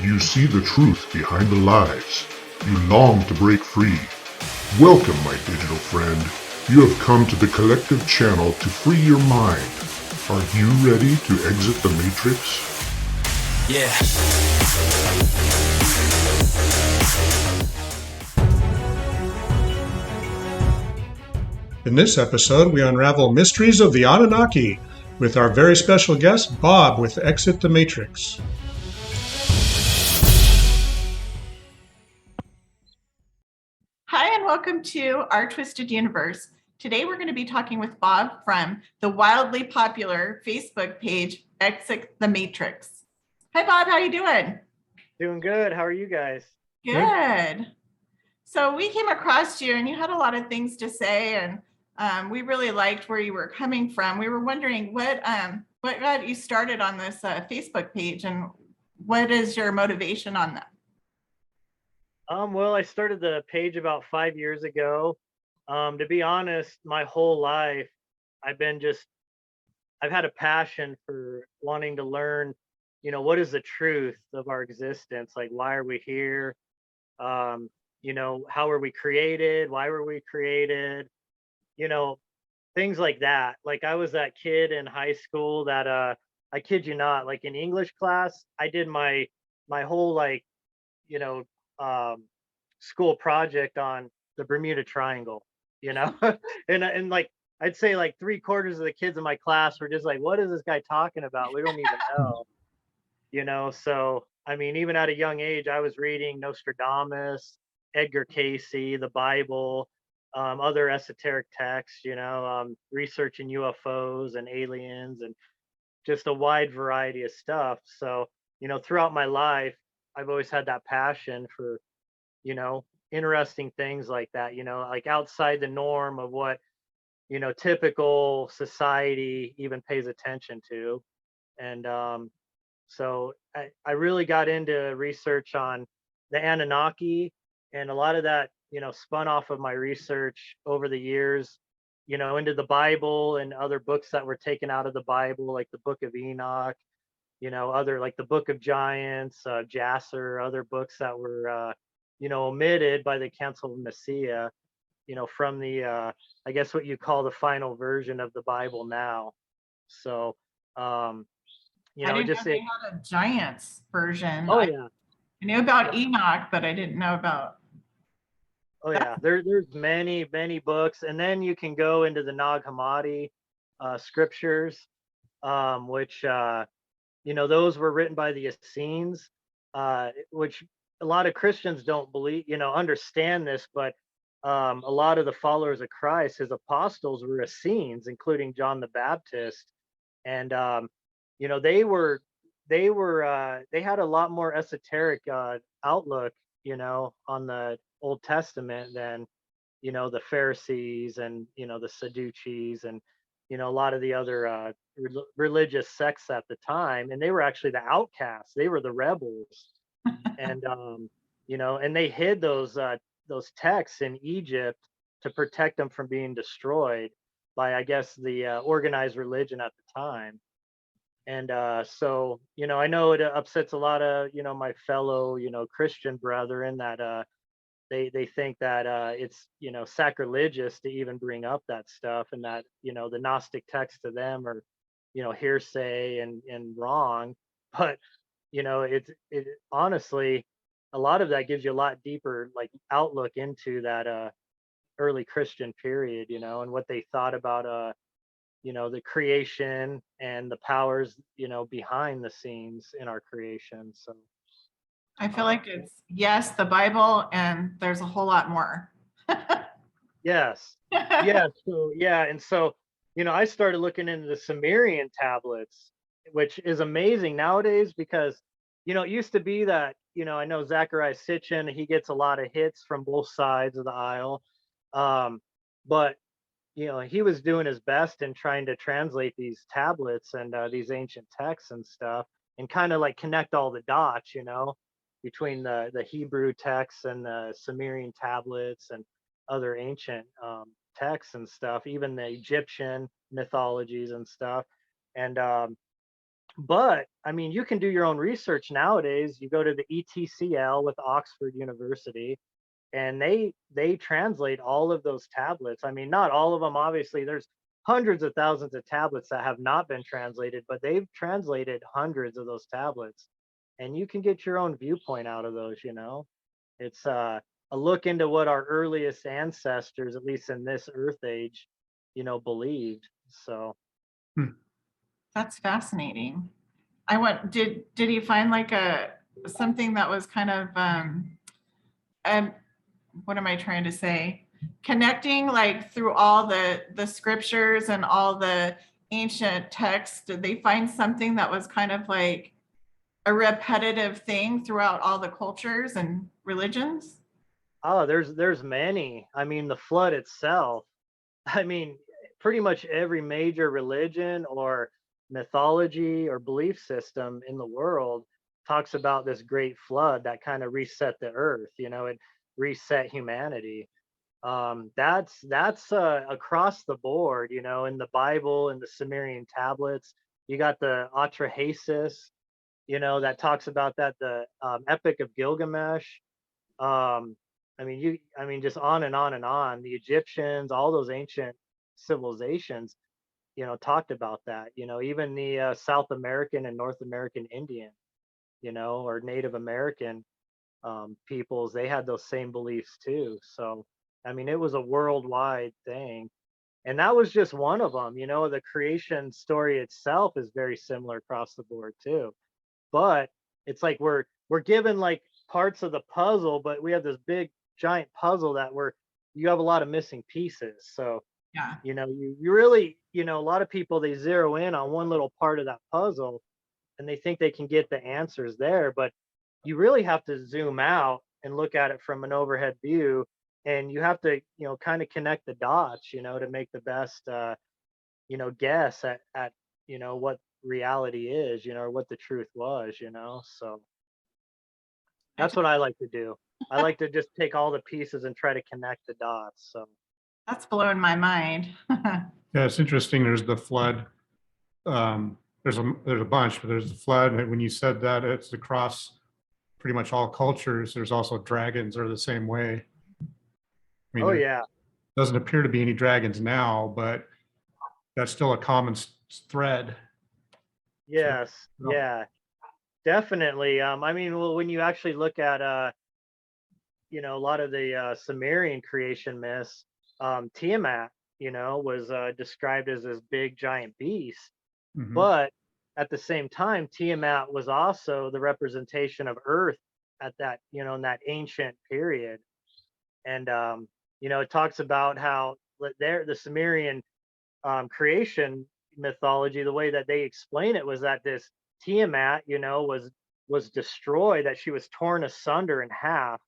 You see the truth behind the lies. You long to break free. Welcome, my digital friend. You have come to the collective channel to free your mind. Are you ready to exit the Matrix? Yeah. In this episode, we unravel mysteries of the Anunnaki with our very special guest, Bob with Exit the Matrix. Hi, and welcome to Our Twisted Universe. Today, we're going to be talking with Bob from the wildly popular Facebook page, Exit the Matrix. Hi, Bob. How are you doing? Doing good. How are you guys? Good. So we came across you, and you had a lot of things to say, and we really liked where you were coming from. We were wondering what got you started on this Facebook page, and what is your motivation on that? Well, I started the page about 5 years ago. To be honest, my whole life, I've had a passion for wanting to learn, what is the truth of our existence? Like, why are we here? How were we created? Why were we created? You know, things like that. Like, I was that kid in high school that, I kid you not, like in English class, I did my whole you know, um, school project on the Bermuda Triangle, you know, and like I'd say like 3/4 of the kids in my class were just like, "What is this guy talking about? We don't even know," So I mean, even at a young age, I was reading Nostradamus, Edgar Casey, the Bible, other esoteric texts, researching UFOs and aliens and just a wide variety of stuff. So, throughout my life, I've always had that passion for, interesting things like that, like outside the norm of what, typical society even pays attention to. And so I really got into research on the Anunnaki, and a lot of that, spun off of my research over the years, into the Bible and other books that were taken out of the Bible, like the Book of Enoch, other like the Book of Giants, Jasser, other books that were, omitted by the Council of Nicaea, from the, I guess what you call the final version of the Bible now. So, I didn't know just they it. had a Giants version. Oh I yeah, knew about Enoch, but I didn't know about oh yeah. There's many books, and then you can go into the Nag Hammadi scriptures, which those were written by the Essenes, which a lot of Christians don't believe, understand this, but a lot of the followers of Christ, his apostles, were Essenes, including John the Baptist, and they had a lot more esoteric outlook, on the Old Testament than the Pharisees and the Sadducees and a lot of the other religious sects at the time, and they were actually the outcasts. They were the rebels, and and they hid those texts in Egypt to protect them from being destroyed by, I guess, the organized religion at the time. And so, I know it upsets a lot of, my fellow, Christian brethren that they think that it's, sacrilegious to even bring up that stuff, and that, the Gnostic texts to them are, hearsay and wrong. But, it honestly, a lot of that gives you a lot deeper like outlook into that early Christian period, and what they thought about the creation and the powers, behind the scenes in our creation. So I feel like it's yes, the Bible, and there's a whole lot more. yes, yeah, so yeah, and so I started looking into the Sumerian tablets, which is amazing nowadays because it used to be that I know Zachariah Sitchin, he gets a lot of hits from both sides of the aisle, but he was doing his best in trying to translate these tablets and these ancient texts and stuff, and kind of like connect all the dots, between the Hebrew texts and the Sumerian tablets and other ancient texts and stuff, even the Egyptian mythologies and stuff. And But I mean, you can do your own research nowadays. You go to the ETCL with Oxford University, and they translate all of those tablets. I mean, not all of them, obviously. There's hundreds of thousands of tablets that have not been translated, but they've translated hundreds of those tablets, and you can get your own viewpoint out of those. It's a look into what our earliest ancestors, at least in this earth age, believed. So Hmm. That's fascinating. I want did he find like a something that was kind of um what am I trying to say? Connecting like through all the scriptures and all the ancient texts, did they find something that was kind of like a repetitive thing throughout all the cultures and religions? oh, there's many. I mean, the flood itself. I mean, pretty much every major religion or mythology or belief system in the world talks about this great flood that kind of reset the earth. It reset humanity. That's across the board. In the Bible, in the Sumerian tablets, you got the Atrahasis. That talks about that. The Epic of Gilgamesh. Um, I mean, just on and on and on. The Egyptians, all those ancient civilizations, talked about that. Even the South American and North American Indian, or Native American peoples, they had those same beliefs too. So, I mean, it was a worldwide thing. And that was just one of them. The creation story itself is very similar across the board too. But it's like we're given like parts of the puzzle, but we have this big giant puzzle that you have a lot of missing pieces. So Yeah. you really, a lot of people, they zero in on one little part of that puzzle and they think they can get the answers there, but you really have to zoom out and look at it from an overhead view, and you have to, kind of connect the dots, to make the best guess at what reality is, or what the truth was. So I that's what I like to do. I like to just take all the pieces and try to connect the dots. So That's blowing my mind. Yeah, it's interesting. There's the flood. There's a bunch, but there's the flood. And when you said that it's across pretty much all cultures, there's also dragons are the same way. I mean, oh there yeah. doesn't appear to be any dragons now, but that's still a common thread. So, Yes, yeah, definitely. I mean, well, when you actually look at a lot of the Sumerian creation myths, Tiamat, was described as this big giant beast. mhm. But at the same time, Tiamat was also the representation of Earth at that, in that ancient period. And it talks about how the Sumerian creation mythology, the way that they explain it was that this Tiamat, was destroyed, that she was torn asunder in half,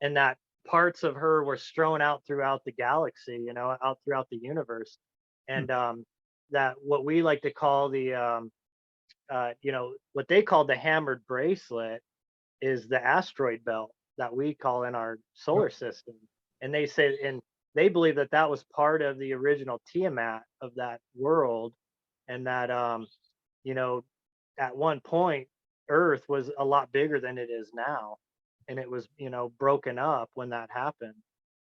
and that parts of her were strewn out throughout the galaxy, out throughout the universe, Hmm. and that what we like to call the what they call the hammered bracelet is the asteroid belt that we call in our solar system. And they believe that that was part of the original Tiamat of that world, and that you know, at one point Earth was a lot bigger than it is now, and it was broken up when that happened.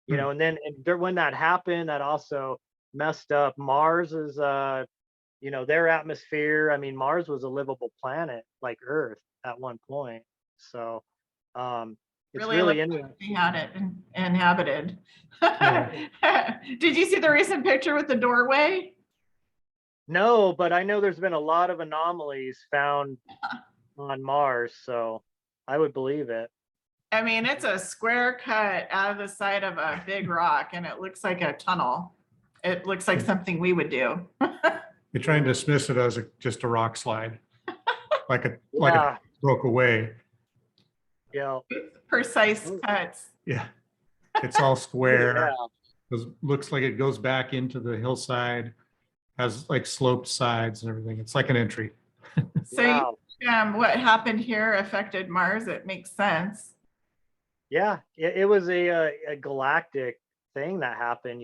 Hmm. And then when that happened, that also messed up Mars's their atmosphere. I mean, Mars was a livable planet like Earth at one point. So it's Really looked really like interesting. they had it inhabited. Yeah. Did you see the recent picture with the doorway? No, but I know there's been a lot of anomalies found on Mars, so I would believe it. I mean, it's a square cut out of the side of a big rock, and it looks like a tunnel. It looks like something we would do. You're trying to dismiss it as just a rock slide, like it Yeah, broke away. yeah, Precise oh, cuts. Yeah, it's all oh, square. yeah, Looks like it goes back into the hillside, has like sloped sides and everything. It's like an entry. So you wow. what happened here affected Mars. It makes sense. Yeah, it was a galactic thing that happened.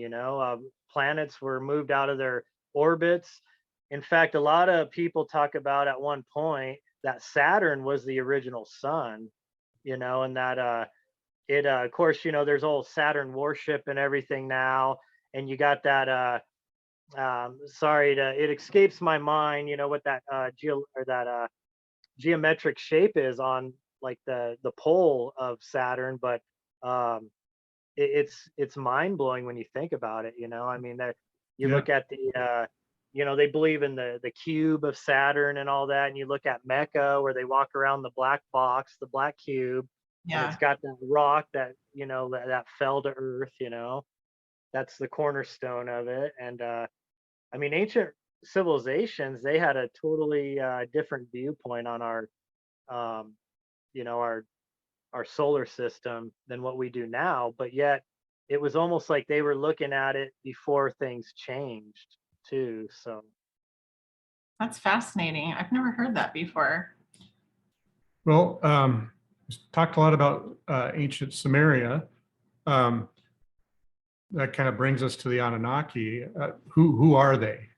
Planets were moved out of their orbits, In fact, a lot of people talk about at one point that Saturn was the original sun, and that of course, there's old Saturn worship and everything now, and you got that it escapes my mind, what that geometric shape is on like the pole of Saturn, but it's mind blowing when you think about it. I mean, that you Yeah. look at they believe in the cube of Saturn and all that, and you look at Mecca where they walk around the black box, the black cube, and Yeah. it's got that rock that that fell to Earth. That's the cornerstone of it, and I mean, ancient civilizations, they had a totally different viewpoint on um, our solar system than what we do now, but yet it was almost like they were looking at it before things changed too. So That's fascinating. I've never heard that before. Well, we talked a lot about ancient Samaria. Um, that kind of brings us to the Anunnaki. Who are they?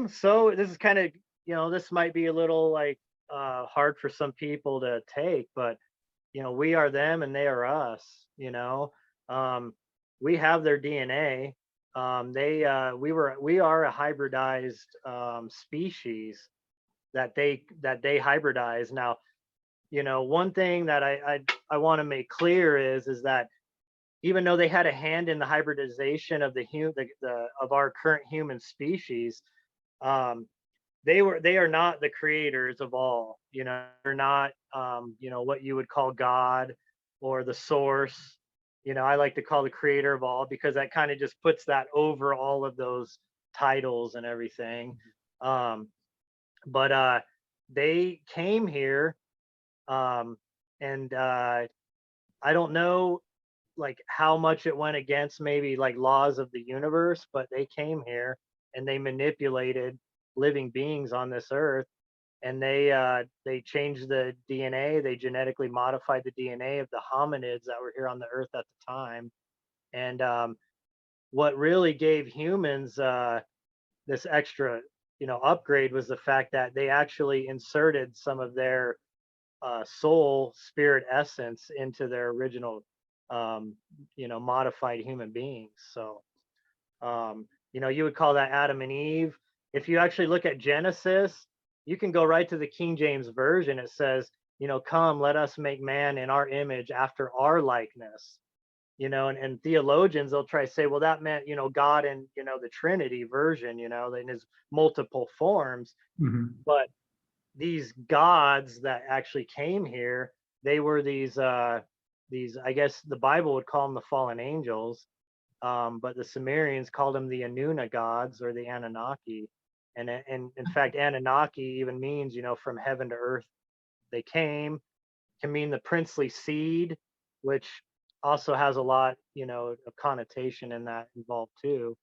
so this is kind of, this might be a little like hard for some people to take, but we are them and they are us. Um, we have their DNA. We are a hybridized species that they hybridize. Now, one thing that I want to make clear is that even though they had a hand in the hybridization of of our current human species, um, they are not the creators of all. They're not what you would call God or the source. I like to call the creator of all because that kind of just puts that over all of those titles and everything. But they came here, and I don't know like how much it went against maybe like laws of the universe, but they came here and they manipulated living beings on this earth, and they changed the DNA. They genetically modified the DNA of the hominids that were here on the earth at the time. And what really gave humans this extra upgrade was the fact that they actually inserted some of their soul spirit essence into their original modified human beings. So you would call that Adam and Eve. If you actually look at Genesis, you can go right to the King James version. It says, come, let us make man in our image after our likeness. And theologians, they'll try to say, well, that meant, God and, the Trinity version, in his multiple forms. Mhm. But these gods that actually came here, they were these, I guess the Bible would call them the fallen angels. But the Sumerians called them the Anuna gods or the Anunnaki. And in fact, Anunnaki even means, from heaven to earth they came, can mean the princely seed, which also has a lot, of connotation in that involved too.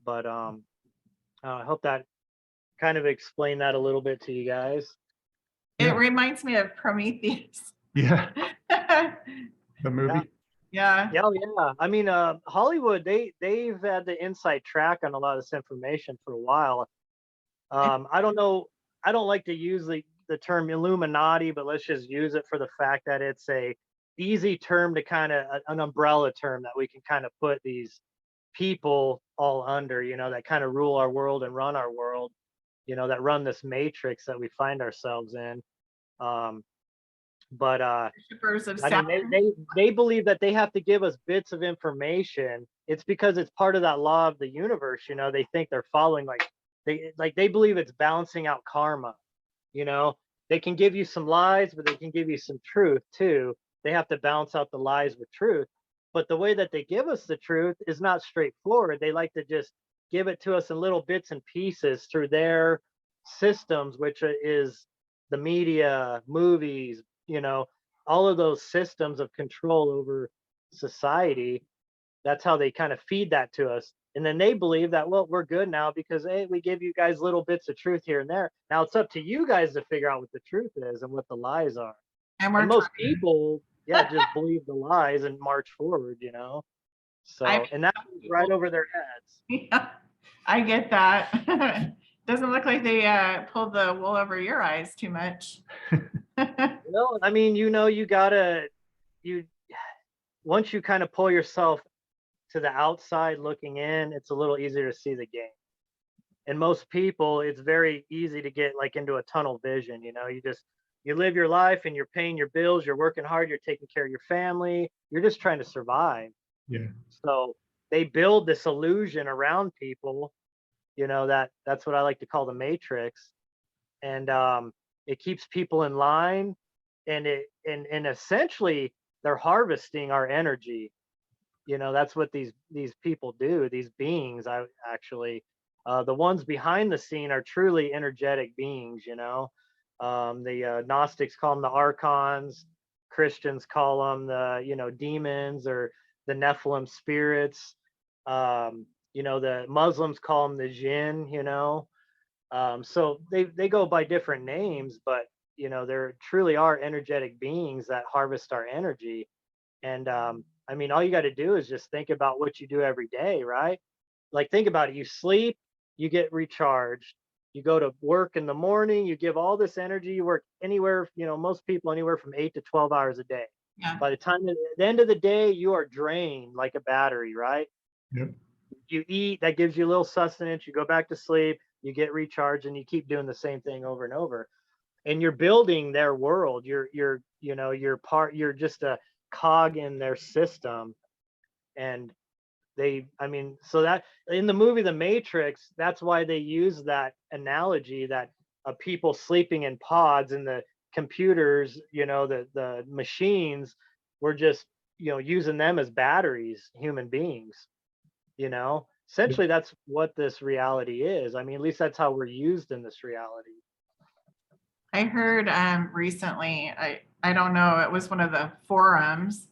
But I hope that kind of explained that a little bit to you guys. It Yeah. reminds me of Prometheus. Yeah, the movie. Yeah. Yeah, yeah. I mean, Hollywood, they've had the inside track on a lot of this information for a while. I don't know. I don't like to use the term Illuminati, but let's just use it for the fact that it's a easy term to kind of an umbrella term that we can kind of put these people all under, that kind of rule our world and run our world, that run this matrix that we find ourselves in. But Worshippers of I mean, Saturn. they believe that they have to give us bits of information. It's because it's part of that law of the universe. They think they're following they believe it's balancing out karma. They can give you some lies, but they can give you some truth too. They have to balance out the lies with truth. But the way that they give us the truth is not straightforward. They like to just give it to us in little bits and pieces through their systems, which is the media, movies, all of those systems of control over society. That's how they kind of feed that to us. And then they believe that, well, we're good now because, hey, we give you guys little bits of truth here and there. Now it's up to you guys to figure out what the truth is and what the lies are. And And most people, just believe the lies and march forward, So, I- and that goes right over their heads. Yeah. I get that. Doesn't look like they pulled the wool over your eyes too much. No, I mean, you gotta, you, once you kind of pull yourself to the outside looking in, it's a little easier to see the game. And most people, it's very easy to get like into a tunnel vision. You live your life and you're paying your bills, you're working hard, you're taking care of your family, you're just trying to survive. Yeah. So they build this illusion around people, that's what I like to call the matrix. And it keeps people in line, and essentially they're harvesting our energy. That's what these people do, these beings. I actually, the ones behind the scene are truly energetic beings. The Gnostics call them the archons, Christians call them the demons or the Nephilim spirits. The Muslims call them the jinn. So they go by different names, but there truly are energetic beings that harvest our energy. And I mean, all you got to do is just think about what you do every day, right? Like, think about it. You sleep, you get recharged. You go to work in the morning, you give all this energy, you work anywhere, most people anywhere from 8 to 12 hours a day. Yeah. By the time at the end of the day, you are drained like a battery, right? Yep. You eat, that gives you a little sustenance, you go back to sleep, you get recharged, and you keep doing the same thing over and over. And you're building their world. You're just a cog in their system. And so that in the movie The Matrix, that's why they use that analogy that people sleeping in pods, and the computers, the machines, we're just using them as batteries, human beings. Essentially that's what this reality is. I mean, at least that's how we're used in this reality. I heard recently, I don't know, it was one of the forums,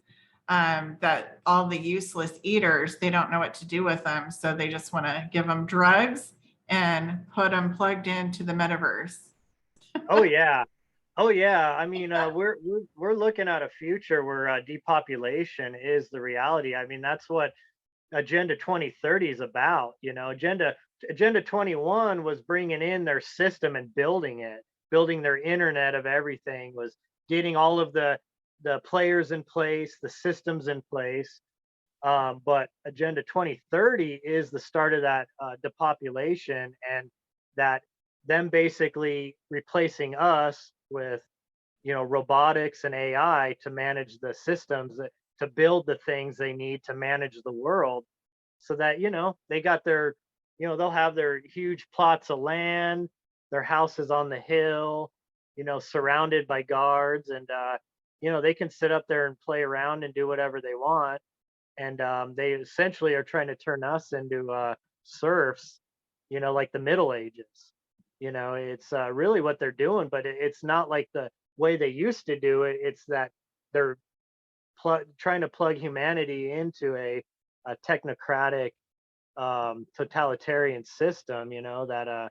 that all the useless eaters, they don't know what to do with them. So they just want to give them drugs and put them plugged into the metaverse. Oh yeah. Oh yeah. I mean, we're looking at a future where depopulation is the reality. I mean, that's what Agenda 2030 is about. Agenda 21 was bringing in their system and building their internet of everything, was getting all of the players in place, the systems in place. But Agenda 2030 is the start of that depopulation, and that them basically replacing us with robotics and AI to manage the systems, to build the things they need to manage the world, so that they got their they'll have their huge plots of land, their houses on the hill, surrounded by guards, and they can sit up there and play around and do whatever they want. And they essentially are trying to turn us into serfs, like the Middle Ages. It's really what they're doing, but it's not like the way they used to do it. It's that they're trying to plug humanity into a technocratic, totalitarian system, that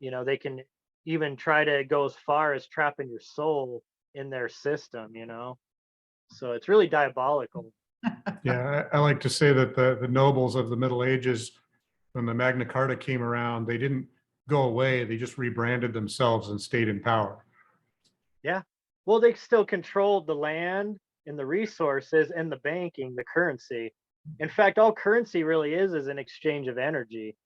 they can even try to go as far as trapping your soul in their system. So it's really diabolical. Yeah, I like to say that the nobles of the Middle Ages, when the Magna Carta came around, they didn't go away. They just rebranded themselves and stayed in power. Yeah. Well, they still controlled the land and the resources and the banking, the currency. In fact, all currency really is an exchange of energy.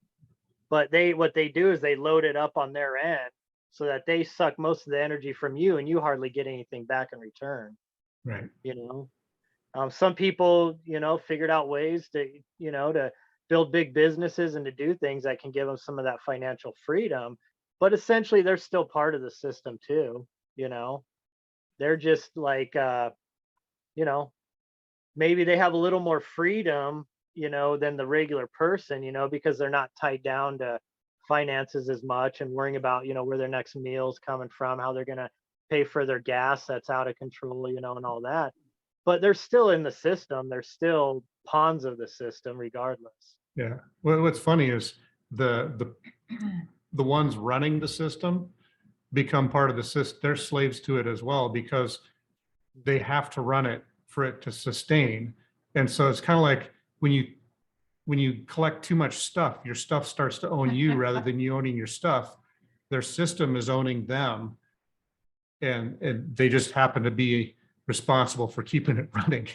But what they do is they load it up on their end so that they suck most of the energy from you, and you hardly get anything back in return. Right. Some people, figured out ways to, to build big businesses and to do things that can give them some of that financial freedom. But essentially, they're still part of the system too. They're just like, maybe they have a little more freedom, than the regular person, because they're not tied down to finances as much and worrying about, where their next meal's coming from, how they're going to pay for their gas that's out of control, and all that. But they're still in the system. They're still pawns of the system regardless. Yeah. Well, what's funny is the ones running the system become part of the system. They're slaves to it as well, because they have to run it for it to sustain. And so it's kind of like when when you collect too much stuff, your stuff starts to own you rather than you owning your stuff. Their system is owning them. And they just happen to be responsible for keeping it running.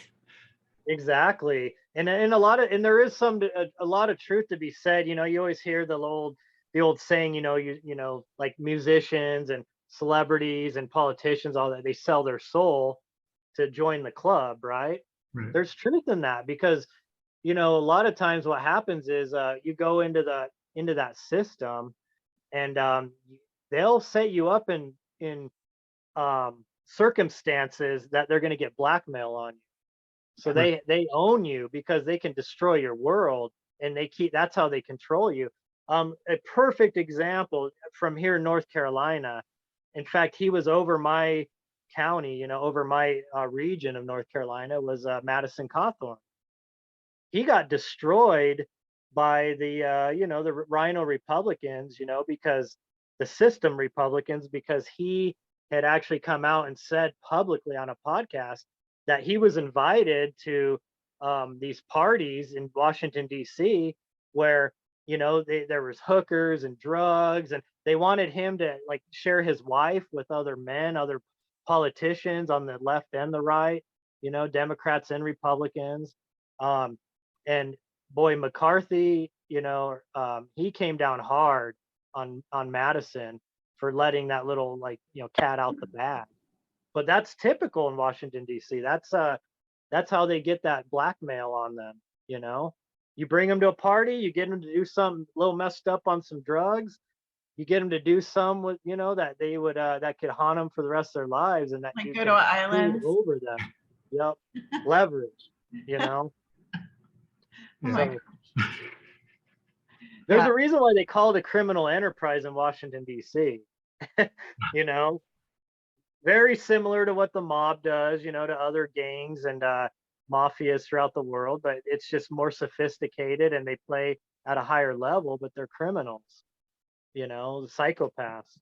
Exactly. And a lot of, and there is a lot of truth to be said. You know, you always hear the old saying, like musicians and celebrities and politicians, all that, they sell their soul to join the club, right? Right. There's truth in that, because a lot of times what happens is you go into that system, and they'll set you up in circumstances that they're going to get blackmail on you. So Right. they own you because they can destroy your world, and that's how they control you. A perfect example from here in North Carolina. In fact, he was over my county, over my region of North Carolina, was Madison Cawthorn. He got destroyed by the Rhino Republicans, because the system Republicans, because he had actually come out and said publicly on a podcast that he was invited to these parties in Washington D.C. where there was hookers and drugs, and they wanted him to like share his wife with other men, other politicians on the left and the right, Democrats and Republicans. And boy, McCarthy, he came down hard on Madison for letting that little cat out the bag. But that's typical in Washington D.C. That's how they get that blackmail on them. You bring them to a party, you get them to do something a little messed up on some drugs, you get them to do some with that they would that could haunt them for the rest of their lives, and that Like you go can to islands. over them. Yep, leverage. Oh Yeah. my So gosh. there's Yeah. a reason why they call it a criminal enterprise in Washington D.C. Very similar to what the mob does, to other gangs and mafias throughout the world, but it's just more sophisticated, and they play at a higher level, but they're criminals, psychopaths.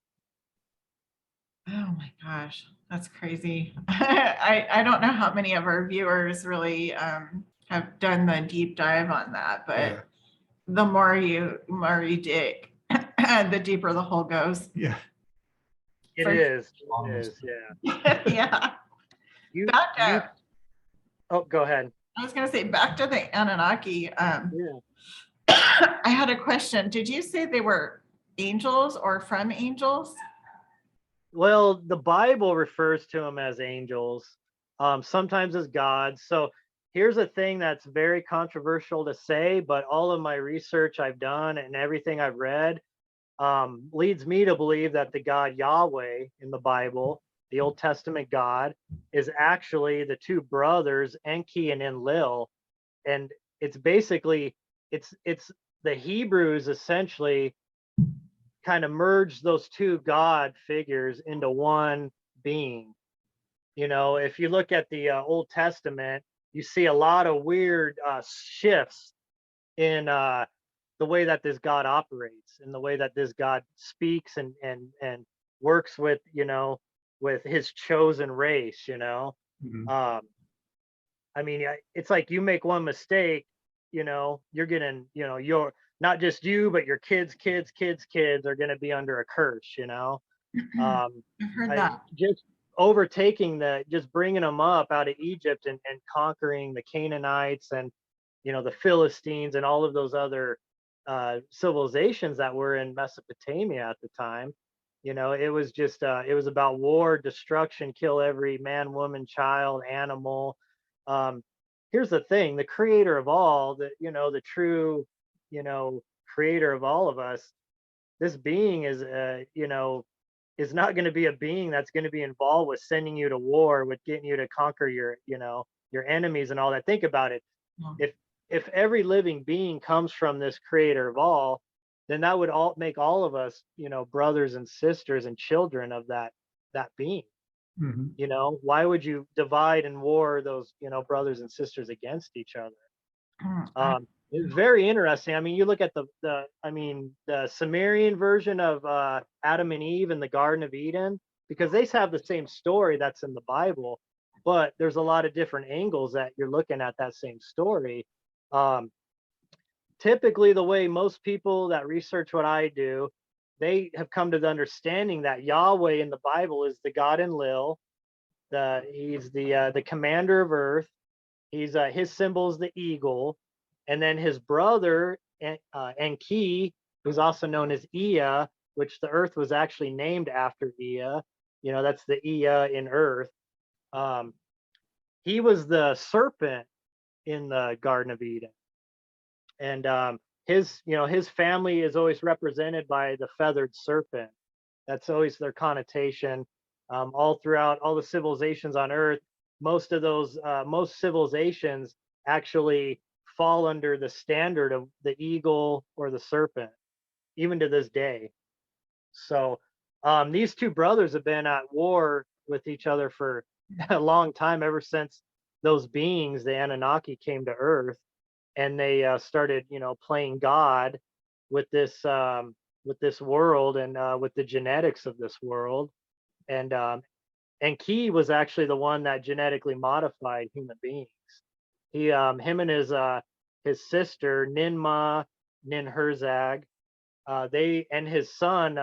Oh my gosh, that's crazy. I don't know how many of our viewers really have done the deep dive on that, but Yeah. the more you dig, the deeper the hole goes. Yeah. It For- is, Almost. yeah. Yeah. You, Back you, to, oh, go ahead. I was going to say back to the Anunnaki. Yeah. I had a question. Did you say they were angels or from angels? Well, the Bible refers to them as angels, sometimes as gods. So here's a thing that's very controversial to say, but all of my research I've done and everything I've read leads me to believe that the God Yahweh in the Bible, the Old Testament God, is actually the two brothers Enki and Enlil, and it's basically it's the Hebrews essentially kind of merged those two God figures into one being. If you look at the Old Testament, you see a lot of weird shifts in the way that this God operates, and the way that this God speaks and works with with his chosen race. Mhm. I mean, it's like you make one mistake, you're getting, you're not just you, but your kids are going to be under a curse. I've heard that. Just just bringing them up out of Egypt, and conquering the Canaanites and the Philistines and all of those other civilizations that were in Mesopotamia at the time. It was just it was about war, destruction, kill every man, woman, child, animal. Here's the thing: the creator of all, the true, creator of all of us, this being is not going to be a being that's going to be involved with sending you to war, with getting you to conquer your enemies and all that. Think about it. Yeah. If every living being comes from this creator of all, then that would all make all of us, brothers and sisters and children of that being. Mhm. Why would you divide and war those, brothers and sisters against each other? It's very interesting. I mean, you look at the Sumerian version of Adam and Eve in the Garden of Eden, because they have the same story that's in the Bible, but there's a lot of different angles that you're looking at that same story. typically the way most people that research what I do, they have come to the understanding that Yahweh in the Bible is the God Enlil. He's the commander of Earth. He's his symbol is the eagle, and then his brother Enki, who's also known as Ea, which the Earth was actually named after Ea. You know, that's the Ea in Earth. He was the serpent in the Garden of Eden, and his family is always represented by the feathered serpent. That's always their connotation. All throughout all the civilizations on Earth, most civilizations actually fall under the standard of the eagle or the serpent, even to this day. So these two brothers have been at war with each other for a long time, ever since those beings, the Anunnaki, came to Earth, and they started, playing God with this world, and with the genetics of this world. And Key was actually the one that genetically modified human beings. Him and his sister Ninmah Ninhursag, they and his son,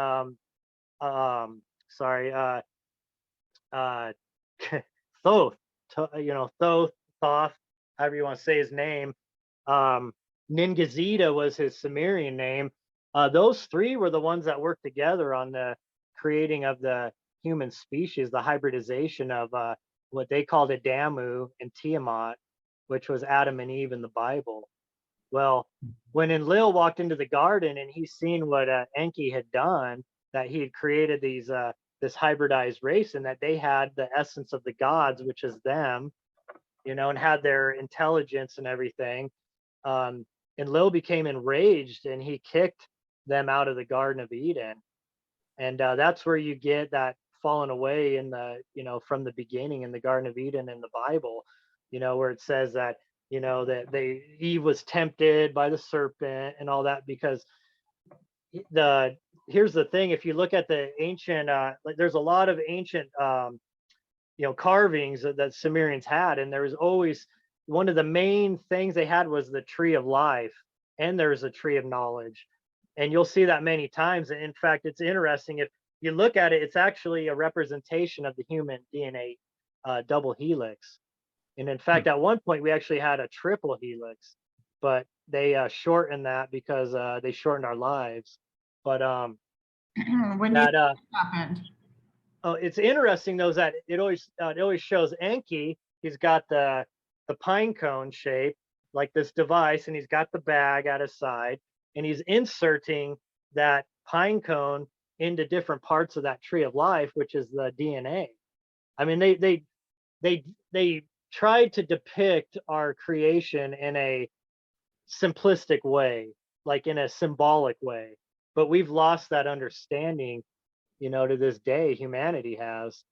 sorry, Thoth, Thoth, however you want to say his name. Ningazida was his Sumerian name. Those three were the ones that worked together on the creating of the human species, the hybridization of what they called Adamu and Tiamat, which was Adam and Eve in the Bible. Well, when Enlil walked into the garden and he seen what Enki had done, that he had created this hybridized race, and that they had the essence of the gods, which is them, and had their intelligence and everything. Enlil became enraged, and he kicked them out of the Garden of Eden. And that's where you get that fallen away in from the beginning in the Garden of Eden in the Bible, where it says that, that Eve was tempted by the serpent and all that. Because here's the thing, if you look at the ancient, there's a lot of ancient, carvings that Sumerians had, and there was always one of the main things they had was the tree of life, and there's a tree of knowledge. And you'll see that many times. And in fact, it's interesting, if you look at it, it's actually a representation of the human DNA double helix. And in fact, at one point, we actually had a triple helix, but they shortened that because they shortened our lives. But when that happened. Oh, it's interesting though, is that it always shows Enki. He's got the pine cone shape, like this device, and he's got the bag at his side, and he's inserting that pine cone into different parts of that tree of life, which is the DNA. I mean, they tried to depict our creation in a simplistic way, like in a symbolic way, but we've lost that understanding, to this day. Humanity has,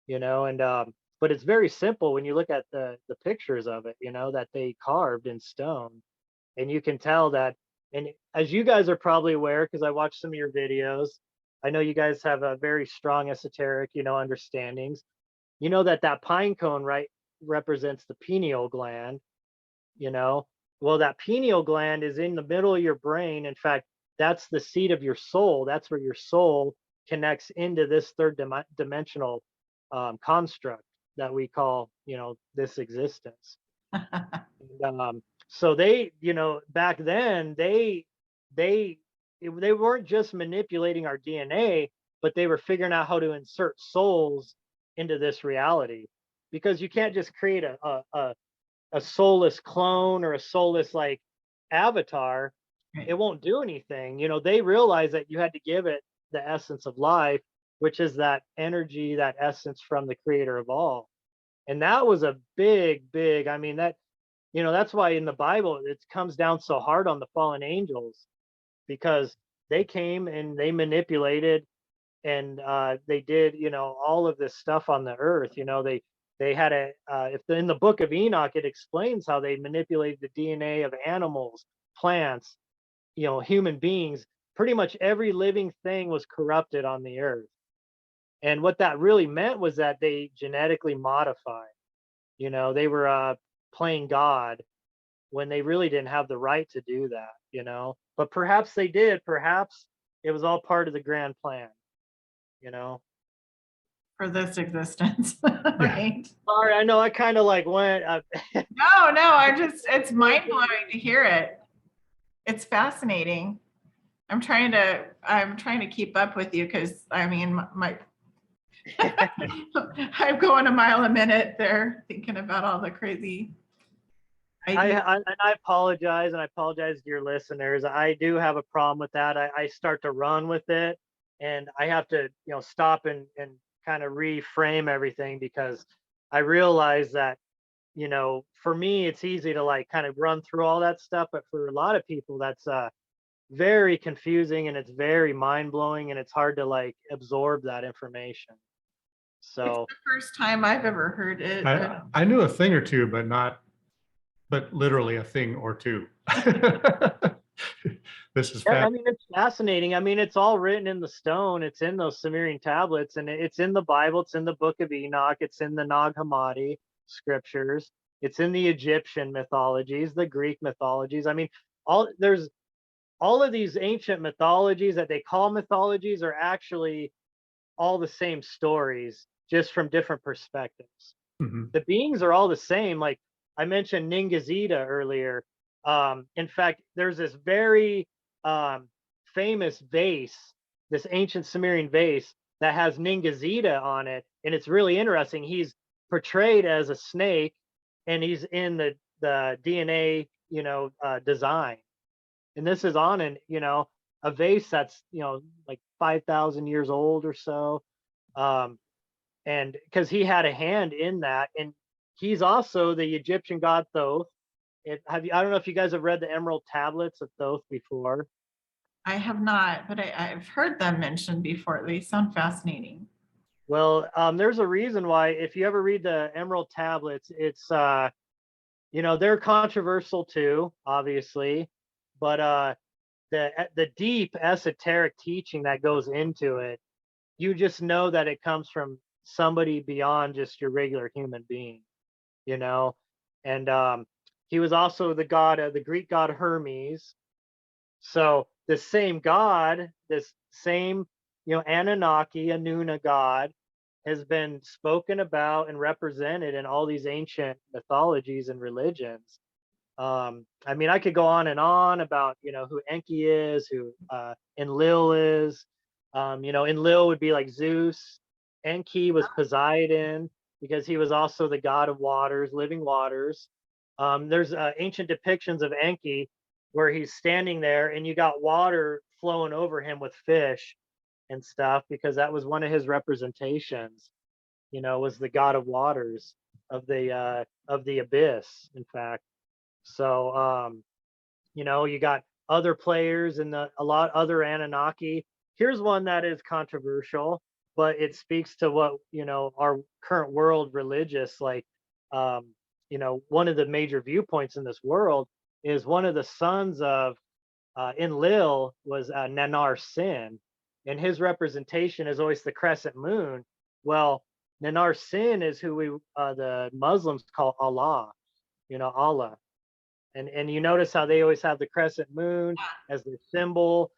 and but it's very simple when you look at the pictures of it, that they carved in stone, and you can tell that. And as you guys are probably aware, because I watched some of your videos, I know you guys have a very strong esoteric, understandings. That pine cone, right, represents the pineal gland. Well, that pineal gland is in the middle of your brain. In fact, that's the seat of your soul. That's where your soul connects into this third dimensional construct that we call, this existence. And, so they, back then they weren't just manipulating our DNA, but they were figuring out how to insert souls into this reality, because you can't just create a soulless clone or a soulless like avatar. Right. It won't do anything. They realized that you had to give it the essence of life, which is that energy, that essence from the creator of all. And that was a big, I mean, that's why in the Bible it comes down so hard on the fallen angels, because they came and they manipulated, and they did, all of this stuff on the earth. They had in the book of Enoch, it explains how they manipulated the DNA of animals, plants, human beings. Pretty much every living thing was corrupted on the earth. And what that really meant was that they genetically modified. They were playing God when they really didn't have the right to do that. you know. But perhaps they did. Perhaps it was all part of the grand plan, you know. For this existence, Yeah. right? Sorry, I know I kind of like went. No, it's mind blowing to hear it. It's fascinating. I'm trying to keep up with you because I mean, I'm going a mile a minute there thinking about all the crazy ideas. And I apologize, and I apologize to your listeners. I do have a problem with that. I start to run with it, and I have to, stop and kind of reframe everything because I realize that, for me, it's easy to like kind of run through all that stuff, but for a lot of people, that's very confusing and it's very mind blowing, and it's hard to like absorb that information. It's So the first time I've ever heard it. I knew a thing or two, but literally a thing or two. This is yeah, I mean, it's fascinating. I mean, it's all written in the stone. It's in those Sumerian tablets, and it's in the Bible. It's in the Book of Enoch. It's in the Nag Hammadi scriptures. It's in the Egyptian mythologies, the Greek mythologies. I mean, there's all of these ancient mythologies that they call mythologies are actually all the same stories, just from different perspectives. Mhm. The beings are all the same. Like I mentioned Ningazida earlier. In fact, there's this very famous vase, this ancient Sumerian vase that has Ningazida on it, and it's really interesting. He's portrayed as a snake, and he's in the DNA, design. And this is on a vase that's like 5,000 years old or so, and because he had a hand in that, and he's also the Egyptian god Thoth. I don't know if you guys have read the Emerald Tablets of Thoth before. I have not, but I've heard them mentioned before. They sound fascinating. Well, there's a reason why. If you ever read the Emerald Tablets, it's they're controversial too, obviously, but the deep esoteric teaching that goes into it, you just know that it comes from somebody beyond just your regular human being, and he was also the Greek god Hermes. So the same god, this same Anunnaki, Anuna god, has been spoken about and represented in all these ancient mythologies and religions. I mean, I could go on and on about who Enki is, who Enlil is. Enlil would be like Zeus. Enki was Poseidon because he was also the god of waters, living waters. There's ancient depictions of Enki where he's standing there and you got water flowing over him with fish and stuff, because that was one of his representations. Was the god of waters, of the abyss, in fact. So you got other players and a lot other Anunnaki. Here's one that is controversial, but it speaks to what our current world religious, like one of the major viewpoints in this world is one of the sons of Enlil was Nanar Sin, and his representation is always the crescent moon. Well, Nanar Sin is who the Muslims call Allah, Allah. And you notice how they always have the crescent moon as their symbol.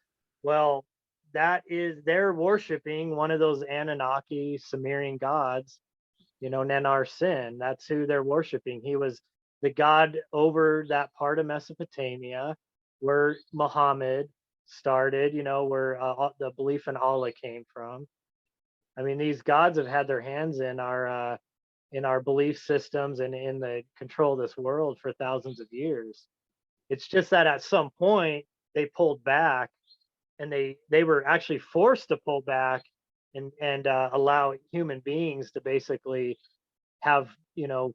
Well, they're worshiping one of those Anunnaki Sumerian gods, Nanar Sin. That's who they're worshiping. He was the god over that part of Mesopotamia where Muhammad started, where the belief in Allah came from. I mean, these gods have had their hands in our belief systems and in the control of this world for thousands of years. It's just that at some point they pulled back, and they were actually forced to pull back and allow human beings to basically have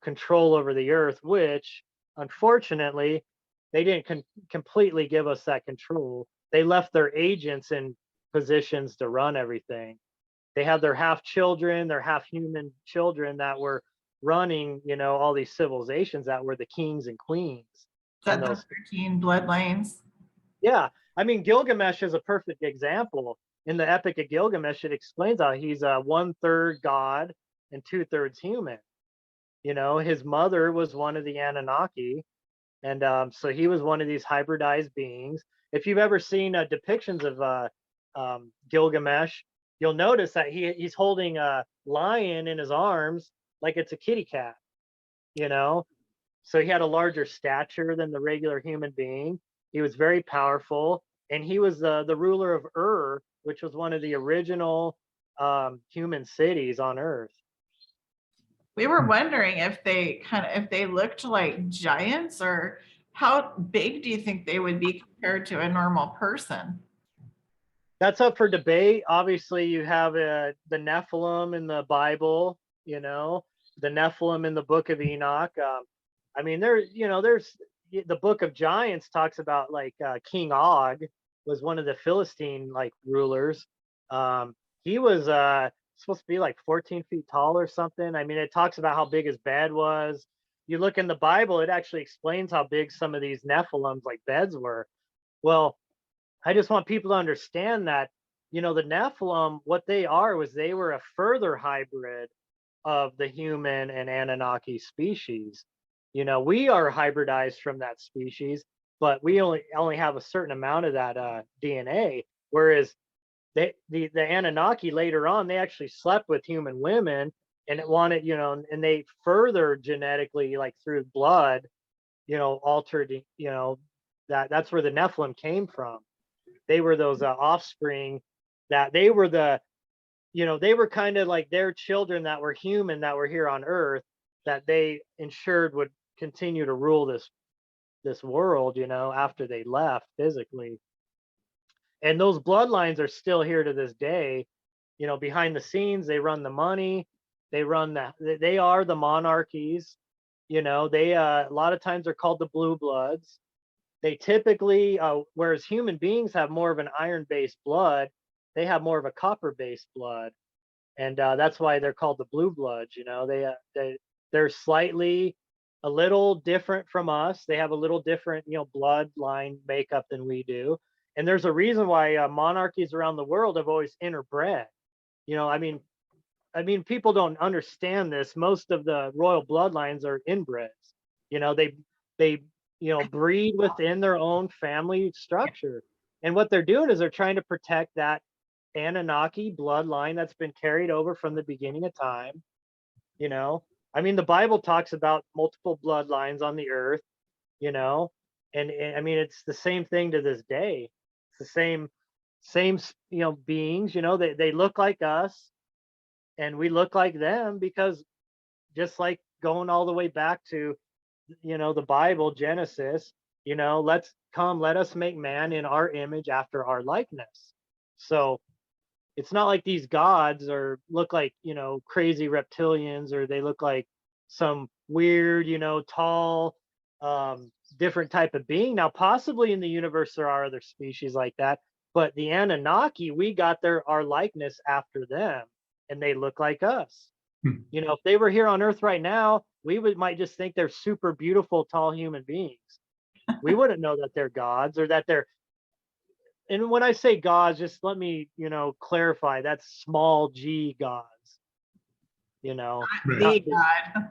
control over the earth, which unfortunately they didn't completely give us that control. They left their agents in positions to run everything. They have their half children, their half human children that were running, all these civilizations that were the kings and queens. Is that the 13 bloodlines? Yeah. I mean, Gilgamesh is a perfect example. In the Epic of Gilgamesh, it explains how he's 1/3 god and 2/3 human. His mother was one of the Anunnaki, And so he was one of these hybridized beings. If you've ever seen depictions of Gilgamesh, you'll notice that he's holding a lion in his arms like it's a kitty cat, you know? So he had a larger stature than the regular human being. He was very powerful, and he was the ruler of Ur, which was one of the original human cities on Earth. We were wondering if they looked like giants, or how big do you think they would be compared to a normal person? That's up for debate. Obviously, you have the Nephilim in the Bible, you know, the Nephilim in the Book of Enoch. I mean, there's the Book of Giants talks about like King Og was one of the Philistine like rulers. He was supposed to be like 14 feet tall or something. I mean, it talks about how big his bed was. You look in the Bible, it actually explains how big some of these Nephilims like beds were. Well, I just want people to understand that, the Nephilim, what they are was they were a further hybrid of the human and Anunnaki species. We are hybridized from that species, but we only have a certain amount of that DNA. Whereas the Anunnaki later on, they actually slept with human women, and it wanted, and they further genetically, like through blood, altered, that's where the Nephilim came from. They were those offspring that they were they were kind of like their children that were human, that were here on Earth, that they ensured would continue to rule this world, after they left physically. And those bloodlines are still here to this day. Behind the scenes, they run the money, they are the monarchies. They a lot of times they're called the blue bloods. They typically, whereas human beings have more of an iron-based blood, they have more of a copper-based blood, and that's why they're called the blue bloods. They're slightly a little different from us. They have a little different, bloodline makeup than we do, and there's a reason why monarchies around the world have always interbred. I mean, people don't understand this. Most of the royal bloodlines are inbreds. They breed within their own family structure. And what they're doing is they're trying to protect that Anunnaki bloodline that's been carried over from the beginning of time. I mean, the Bible talks about multiple bloodlines on the earth, and I mean, it's the same thing to this day. It's the same, beings, they look like us and we look like them, because just like going all the way back to the Bible, Genesis, let us make man in our image after our likeness. So it's not like these gods look like, crazy reptilians, or they look like some weird, tall, different type of being. Now, possibly in the universe, there are other species like that, but the Anunnaki, we got our likeness after them, and they look like us. If they were here on Earth right now, we might just think they're super beautiful, tall human beings. We wouldn't know that they're gods, or that they're. And when I say gods, just let me, clarify. That's small g gods. The God.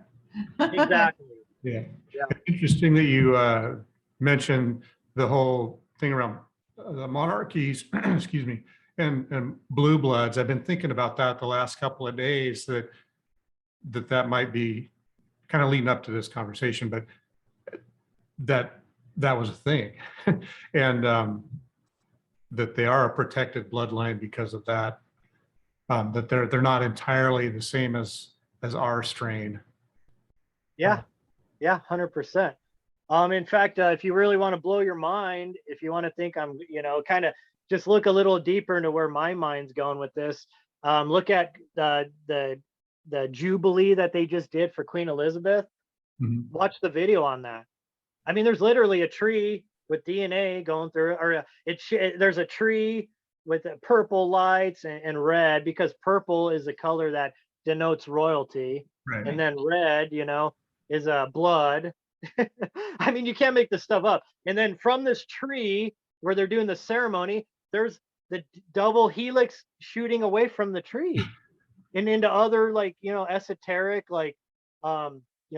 Exactly. Yeah. Yeah. Interesting that you mentioned the whole thing around the monarchies, excuse me, and blue bloods. I've been thinking about that the last couple of days, that might be kind of leading up to this conversation, but that was a thing. And that they are a protected bloodline because of that, that they're not entirely the same as our strain. Yeah. Yeah. 100%. In fact, if you really want to blow your mind, if you want to think I'm, kind of just look a little deeper into where my mind's going with this, look at the Jubilee that they just did for Queen Elizabeth. Mm-hmm. Watch the video on that. I mean, there's literally a tree with DNA going through it, or there's a tree with purple lights and red, because purple is the color that denotes royalty. Right. And then red, is blood. I mean, you can't make this stuff up. And then from this tree where they're doing the ceremony, there's the double helix shooting away from the tree and into other, like, esoteric, like,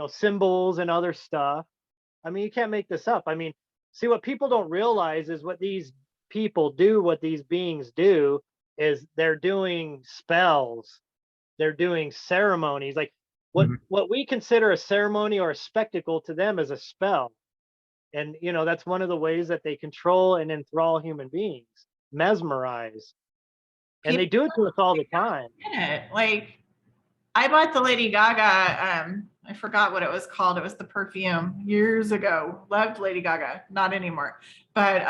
symbols and other stuff. I mean, you can't make this up. I mean, see, what people don't realize is what these people do, what these beings do, is they're doing spells, they're doing ceremonies. Like Mhm. what we consider a ceremony or a spectacle to them is a spell. And that's one of the ways that they control and enthrall human beings, mesmerize. And they People do it to us all the time. get it. Like I bought the Lady Gaga, I forgot what it was called. It was the perfume years ago. Loved Lady Gaga, not anymore. But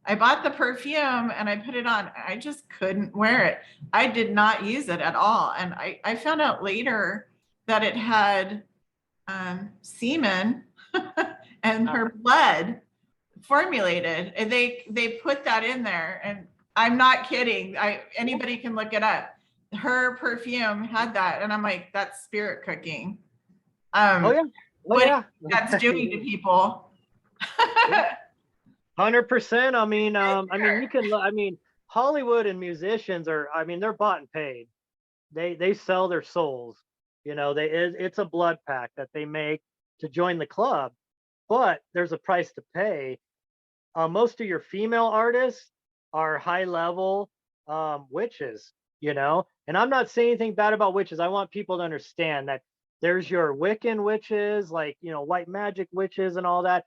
I bought the perfume and I put it on. I just couldn't wear it. I did not use it at all. And I found out later that it had semen and her blood formulated. And they put that in there. And I'm not kidding. Anybody can look it up. Her perfume had that, and I'm like, that's spirit cooking. Oh yeah. Oh What yeah. that's doing to people. 100%. I mean, you can. I mean, Hollywood and musicians are. I mean, they're bought and paid. They sell their souls. It's a blood pact that they make to join the club, but there's a price to pay. Most of your female artists are high level witches. And I'm not saying anything bad about witches. I want people to understand that there's your Wiccan witches, like white magic witches and all that,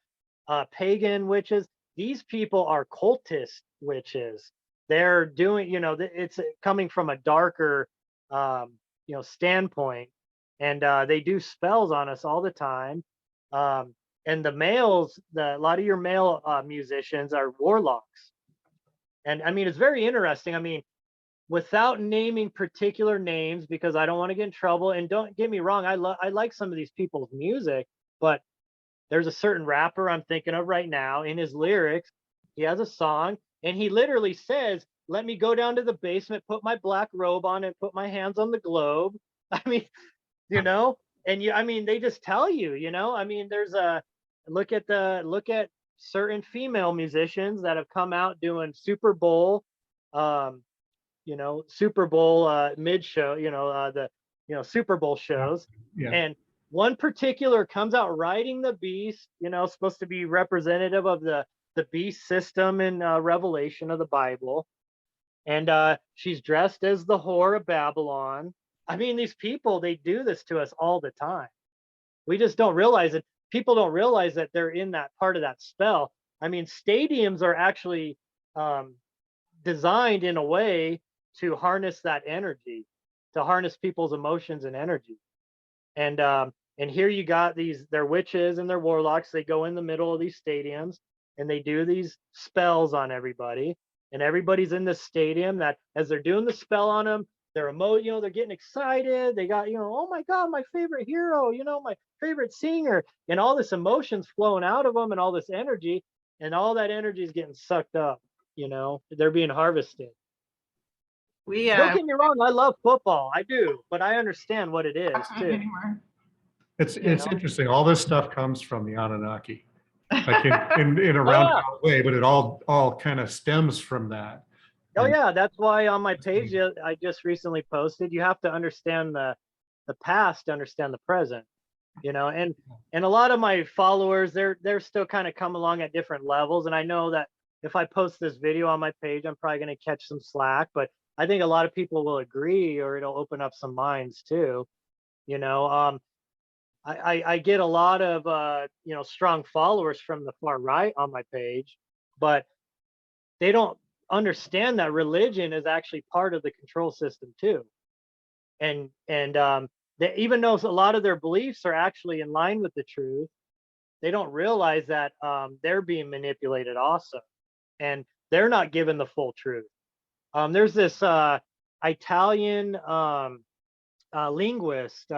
pagan witches. These people are cultist witches. They're doing, it's coming from a darker, standpoint, and they do spells on us all the time. And the males, a lot of your male musicians are warlocks. And I mean, it's very interesting. I mean, without naming particular names, because I don't want to get in trouble. And don't get me wrong, I like some of these people's music, but there's a certain rapper I'm thinking of right now. In his lyrics, he has a song, and he literally says, "Let me go down to the basement, put my black robe on, and put my hands on the globe." I mean, I mean, they just tell you, I mean, there's a look at certain female musicians that have come out doing Super Bowl, Super Bowl mid show, Super Bowl shows. Yeah. And one particular comes out riding the beast, supposed to be representative of the beast system in Revelation of the Bible. And she's dressed as the whore of Babylon. I mean, these people, they do this to us all the time. We just don't realize it. People don't realize that they're in that part of that spell. I mean, stadiums are actually designed in a way to harness that energy, to harness people's emotions and energy. And here you got they're witches and they're warlocks. They go in the middle of these stadiums and they do these spells on everybody. And everybody's in this stadium that as they're doing the spell on them, they're they're getting excited. They got, oh my God, my favorite hero, my favorite singer, and all this emotions flowing out of them and all this energy, and all that energy is getting sucked up. They're being harvested. Don't get me wrong, I love football. I do, but I understand what it is too. Anymore. It's know? interesting. All this stuff comes from the Anunnaki, like in a roundabout way, but it all kind of stems from that. Oh And- yeah, that's why on my page I just recently posted, you have to understand the past to understand the present. And a lot of my followers, they're still kind of come along at different levels. And I know that if I post this video on my page, I'm probably going to catch some slack, but I think a lot of people will agree, or it'll open up some minds too. I get a lot of strong followers from the far right on my page, but they don't understand that religion is actually part of the control system too. And even though a lot of their beliefs are actually in line with the truth, they don't realize that they're being manipulated also, and they're not given the full truth. There's this Italian linguist.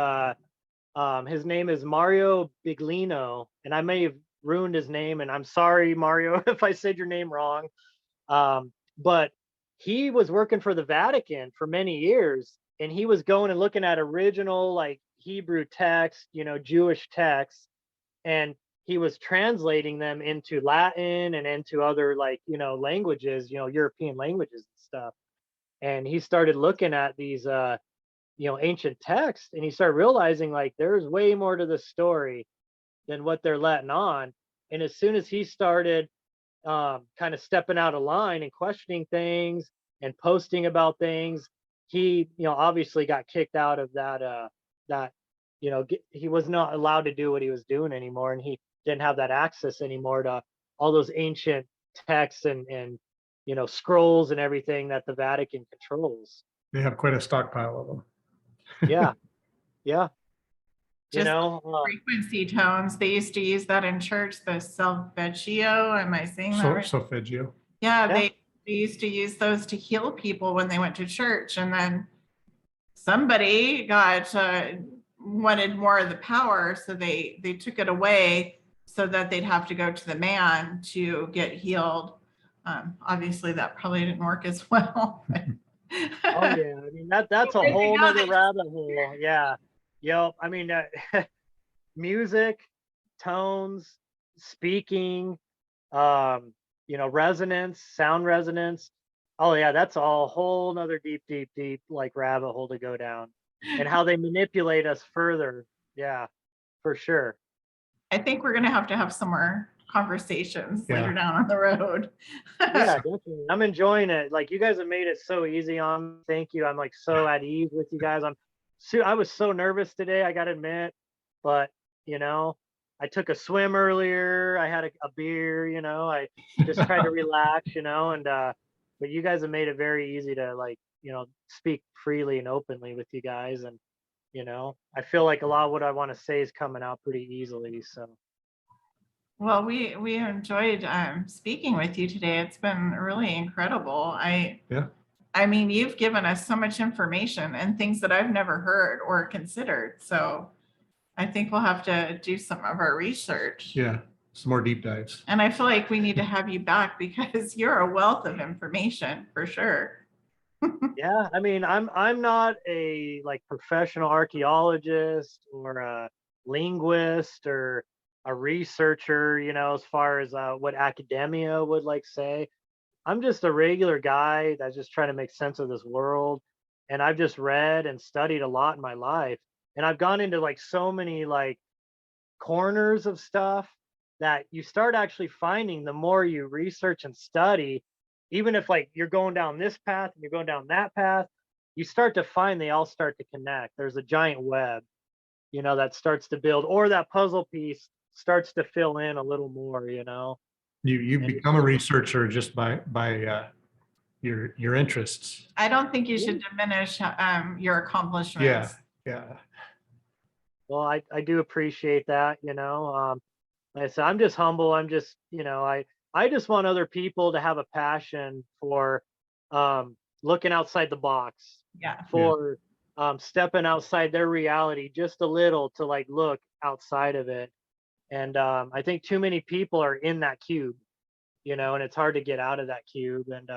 His name is Mario Biglino, and I may have ruined his name, and I'm sorry, Mario, if I said your name wrong. But he was working for the Vatican for many years, and he was going and looking at original like Hebrew text, Jewish texts, and he was translating them into Latin and into other languages, European languages and stuff. And he started looking at these ancient texts, and he started realizing like there's way more to the story than what they're letting on. And as soon as he started kind of stepping out of line and questioning things and posting about things, he, obviously got kicked out of that, he was not allowed to do what he was doing anymore. And he didn't have that access anymore to all those ancient texts and scrolls and everything that the Vatican controls. They have quite a stockpile of them. Yeah. Yeah. Just frequency tones. They used to use that in church, the solfeggio. Am I saying that right? Solfeggio. Yeah, they used to use those to heal people when they went to church. And then somebody got wanted more of the power, so they took it away so that they'd have to go to the man to get healed. Obviously, that probably didn't work as well. Oh yeah, I mean that's a whole nother rabbit hole. Yeah. Yep. I mean, music, tones, speaking, resonance, sound resonance. Oh yeah, that's a whole nother deep like rabbit hole to go down, and how they manipulate us further. Yeah, for sure. I think we're gonna have some more conversations later down on the road. Yeah, definitely. I'm enjoying it. Like, you guys have made it so easy on me. Thank you. I'm like so at ease with you guys. I was so nervous today, I gotta admit, but I took a swim earlier. I had a beer, I just tried to relax, and but you guys have made it very easy to, like, speak freely and openly with you guys. And I feel like a lot of what I want to say is coming out pretty easily. So well, we enjoyed speaking with you today. It's been really incredible. I mean, you've given us so much information and things that I've never heard or considered. So I think we'll have to do some of our research. Yeah, some more deep dives. And I feel like we need to have you back because you're a wealth of information for sure. yeah, I mean, I'm not a like professional archaeologist or a linguist or a researcher, as far as what academia would like say. I'm just a regular guy that's just trying to make sense of this world. And I've just read and studied a lot in my life. And I've gone into like so many like corners of stuff that you start actually finding the more you research and study, even if like you're going down this path and you're going down that path, you start to find they all start to connect. There's a giant web, that starts to build, or that puzzle piece starts to fill in a little more, You become a researcher just by your interests. I don't think you should diminish your accomplishments. Yeah. Well, I do appreciate that, like I said, I'm just humble. I'm just, I just want other people to have a passion for looking outside the box, for stepping outside their reality just a little, to like look outside of it. And I think too many people are in that cube, and it's hard to get out of that cube. And,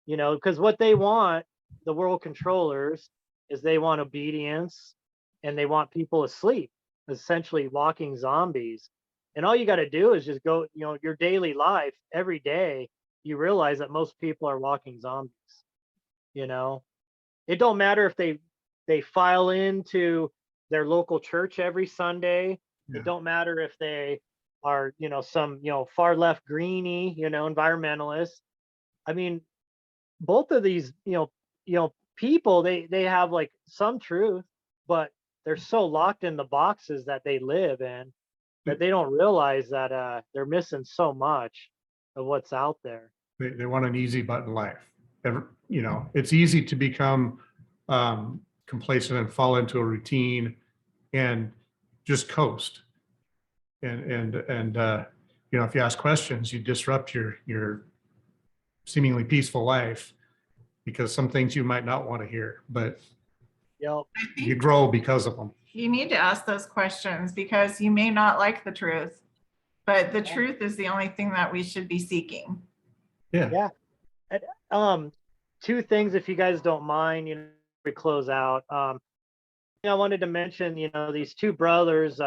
because what they want, the world controllers, is they want obedience and they want people asleep, essentially walking zombies. And all you got to do is just go, your daily life every day, you realize that most people are walking zombies. It don't matter if they file into their local church every Sunday. Yeah. It don't matter if they are, some, far left greenie, environmentalists. I mean, both of these, people, they have like some truth, but they're so locked in the boxes that they live in that they don't realize that they're missing so much of what's out there. They want an easy button life. It's easy to become complacent and fall into a routine and just coast. And if you ask questions, you disrupt your seemingly peaceful life because some things you might not want to hear, but you grow because of them. You need to ask those questions because you may not like the truth, but the truth is the only thing that we should be seeking. Yeah. And, two things, if you guys don't mind, we close out. I wanted to mention, these two brothers,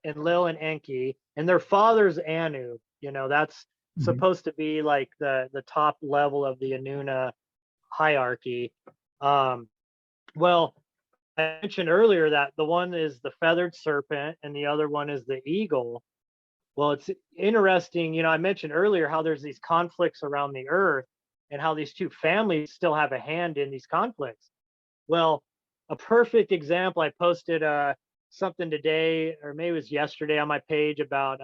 Enlil and Enki, and their father's Anu. That's supposed to be like the top level of the Anuna hierarchy. Well, I mentioned earlier that the one is the feathered serpent and the other one is the eagle. Well, it's interesting, I mentioned earlier how there's these conflicts around the earth and how these two families still have a hand in these conflicts. Well, a perfect example, I posted something today, or maybe it was yesterday on my page about,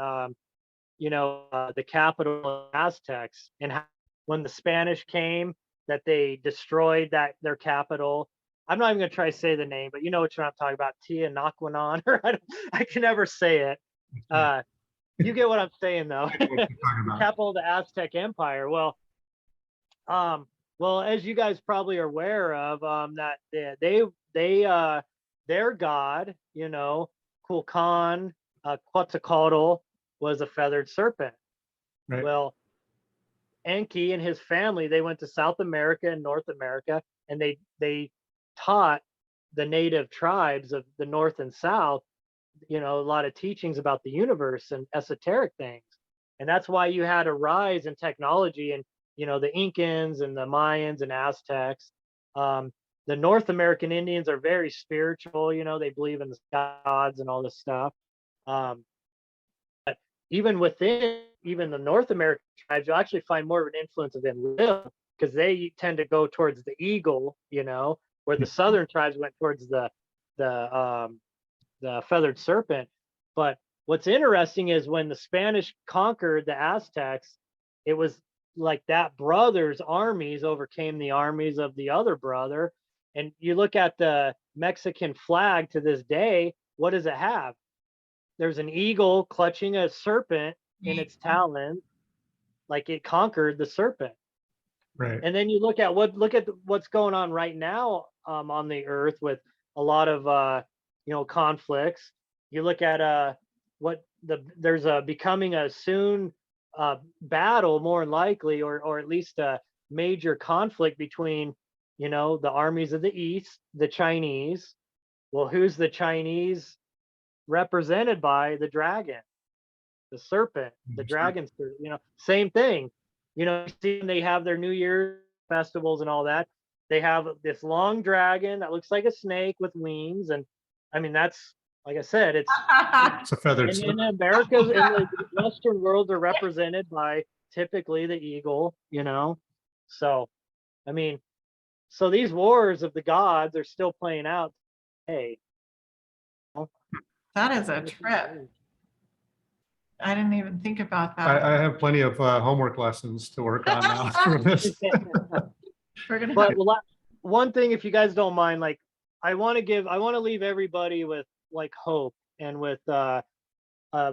the capital of Aztecs and how when the Spanish came, that they destroyed their capital. I'm not even going to try to say the name, but you know what I'm talking about, Tianaquanon, or I can never say it. You get what I'm saying, though. Capital of the Aztec Empire. Well, as you guys probably are aware of, that their god, Kulkan, Quetzalcoatl, was a feathered serpent. Right. Well, Enki and his family, they went to South America and North America, and they taught the native tribes of the North and South, a lot of teachings about the universe and esoteric things. And that's why you had a rise in technology and, the Incans and the Mayans and Aztecs. The North American Indians are very spiritual, they believe in the gods and all this stuff. But even within the North American tribes, you'll actually find more of an influence of Enlil, because they tend to go towards the eagle, where the Southern tribes went towards the feathered serpent. But what's interesting is when the Spanish conquered the Aztecs, it was like that brother's armies overcame the armies of the other brother. And you look at the Mexican flag to this day, what does it have? There's an eagle clutching a serpent in its talons, like it conquered the serpent. Right. And then you look at what's going on right now on the earth with a lot of conflicts. You look at there's becoming a soon battle, more likely, or at least a major conflict between the armies of the East, the Chinese. Well, who's the Chinese represented by? The dragon, the serpent, the dragon, same thing. See, they have their New Year festivals and all that. They have this long dragon that looks like a snake with wings. And I mean, that's, like I said, it's a feathered in serpent. America's, in the Western world, are represented by typically the eagle, So, I mean, so these wars of the gods are still playing out today. That is a trip. I didn't even think about that. I have plenty of homework lessons to work on now for this. We're gonna But one thing, if you guys don't mind, like I want to leave everybody with like hope and with a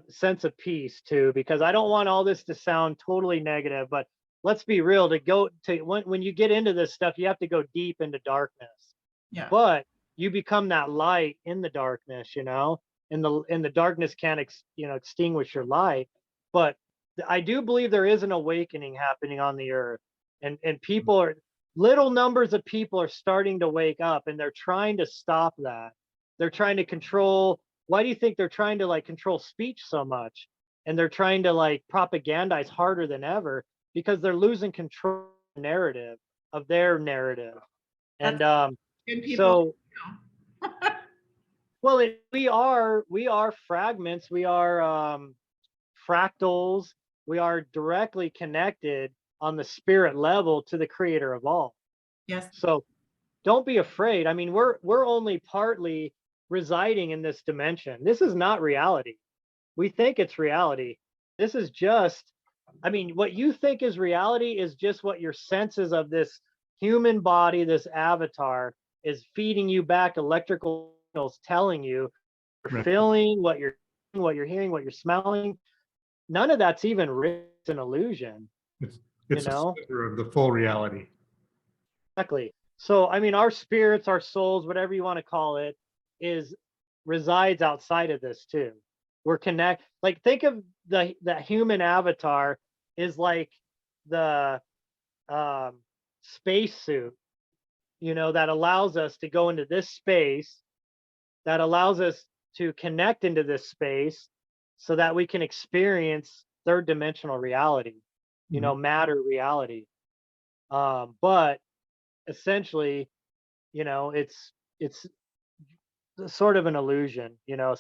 sense of peace too, because I don't want all this to sound totally negative. But let's be real. When you get into this stuff, you have to go deep into darkness. Yeah. But you become that light in the darkness, and the darkness can't extinguish your light. But I do believe there is an awakening happening on the earth, and little numbers of people are starting to wake up, and they're trying to stop that. They're trying to control. Why do you think they're trying to control speech so much? And they're trying to propagandize harder than ever, because they're losing control of their narrative. And good people. so well, we are fragments, we are fractals, we are directly connected on the spirit level to the creator of all. Yes. So don't be afraid. I mean, we're only partly residing in this dimension. This is not reality. We think it's reality. This is just, I mean, what you think is reality is just what your senses of this human body, this avatar, is feeding you back electrical signals, telling you, you're feeling, what you're hearing, what you're smelling. None of that's even real. It's an illusion. It's a sliver of the full reality. Exactly. So, I mean, our spirits, our souls, whatever you want to call it, resides outside of this too. We're connect. Like, think of the human avatar is like the space suit, that allows us to go into this space, that allows us to connect into this space, so that we can experience third dimensional reality, matter reality. But essentially, it's sort of an illusion, you know.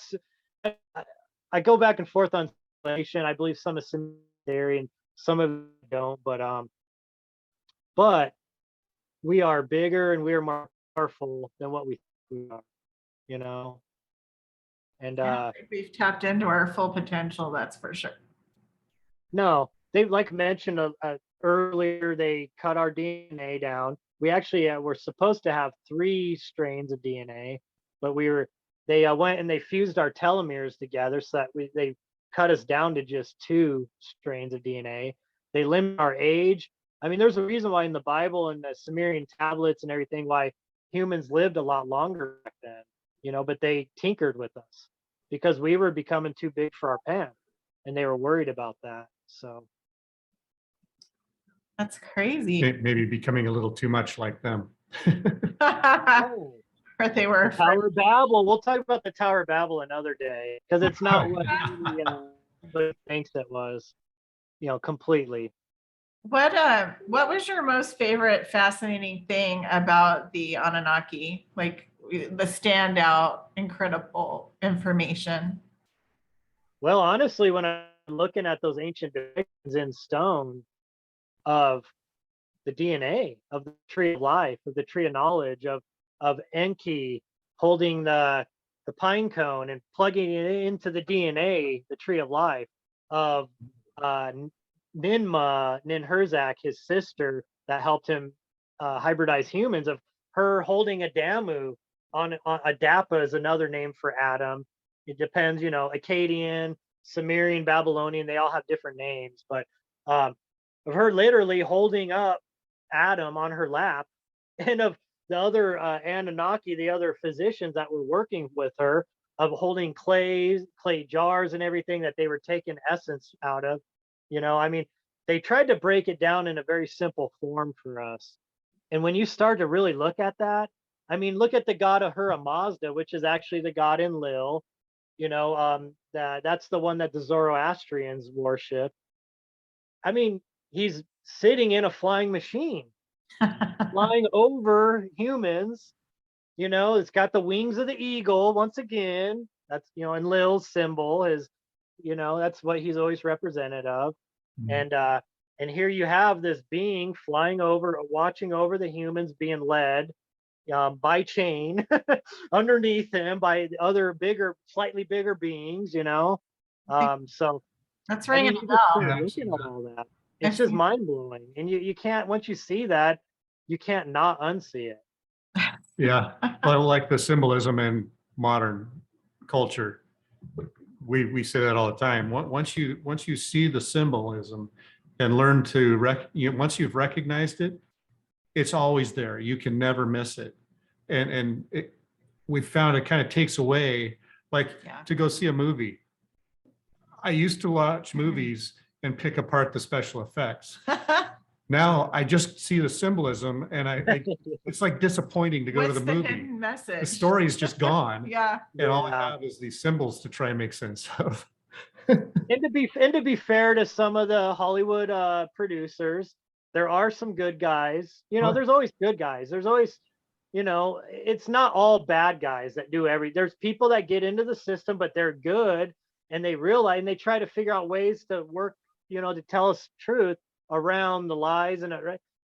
I, I I go back and forth on simulation. I believe some is theory and some of it don't, but we are bigger and we are more powerful than what we think we are, you know. And I don't think we've tapped into our full potential, that's for sure. no, they like mentioned earlier, they cut our DNA down. We actually were supposed to have 3 strains of DNA, but they went and they fused our telomeres together so that they cut us down to just 2 strains of DNA. They limit our age. I mean, there's a reason why in the Bible and the Sumerian tablets and everything, why humans lived a lot longer back then, you know, but they tinkered with us because we were becoming too big for our pan and they were worried about that. So That's crazy. Maybe becoming a little too much like them. oh, Or they were the Tower of Babel. We'll talk about the Tower of Babel another day because it's not what everybody thinks it was, you know, completely. What was your most favorite fascinating thing about the Anunnaki? Like the standout, incredible information? Well, honestly, when I'm looking at those ancient depictions in stone of the DNA of the tree of life, of the tree of knowledge, of Enki holding the pine cone and plugging it into the DNA, the tree of life, of Ninhursag, his sister that helped him hybridize humans, of her holding Adamu on Adapa is another name for Adam. It depends, you know, Akkadian, Sumerian, Babylonian, they all have different names, but of her literally holding up Adam on her lap, and of the other Anunnaki, the other physicians that were working with her, of holding clay jars and everything that they were taking essence out of. You know, I mean, they tried to break it down in a very simple form for us. And when you start to really look at that, I mean, look at the god Ahura Mazda, which is actually the god Enlil. You know, that's the one that the Zoroastrians worship. I mean, he's sitting in a flying machine, flying over humans. You know, it's got the wings of the eagle once again. That's, you know, Enlil's symbol is, you know, that's what he's always represented of. And here you have this being flying over, watching over the humans being led by chain underneath him by other bigger, slightly bigger beings, you know. So That's I ringing mean, a you just bell. start looking at all that. It's just mind blowing, and you can't, once you see that, you can't not unsee it. Yeah, well, like the symbolism in modern culture. We say that all the time. Once you see the symbolism and learn to once you've recognized it, it's always there. You can never miss it. And we found it kind of takes away, like Yeah. to go see a movie. I used to watch movies and pick apart the special effects. Now I just see the symbolism and it's like disappointing to go What's to the the movie. hidden message? The story is just gone. Yeah. And all I Yeah. have is these symbols to try and make sense of. And to be fair to some of the Hollywood producers, there are some good guys. You know, Sure. there's always good guys. There's always, you know, it's not all bad guys that do there's people that get into the system, but they're good and they realize and they try to figure out ways to work, you know, to tell us truth around the lies and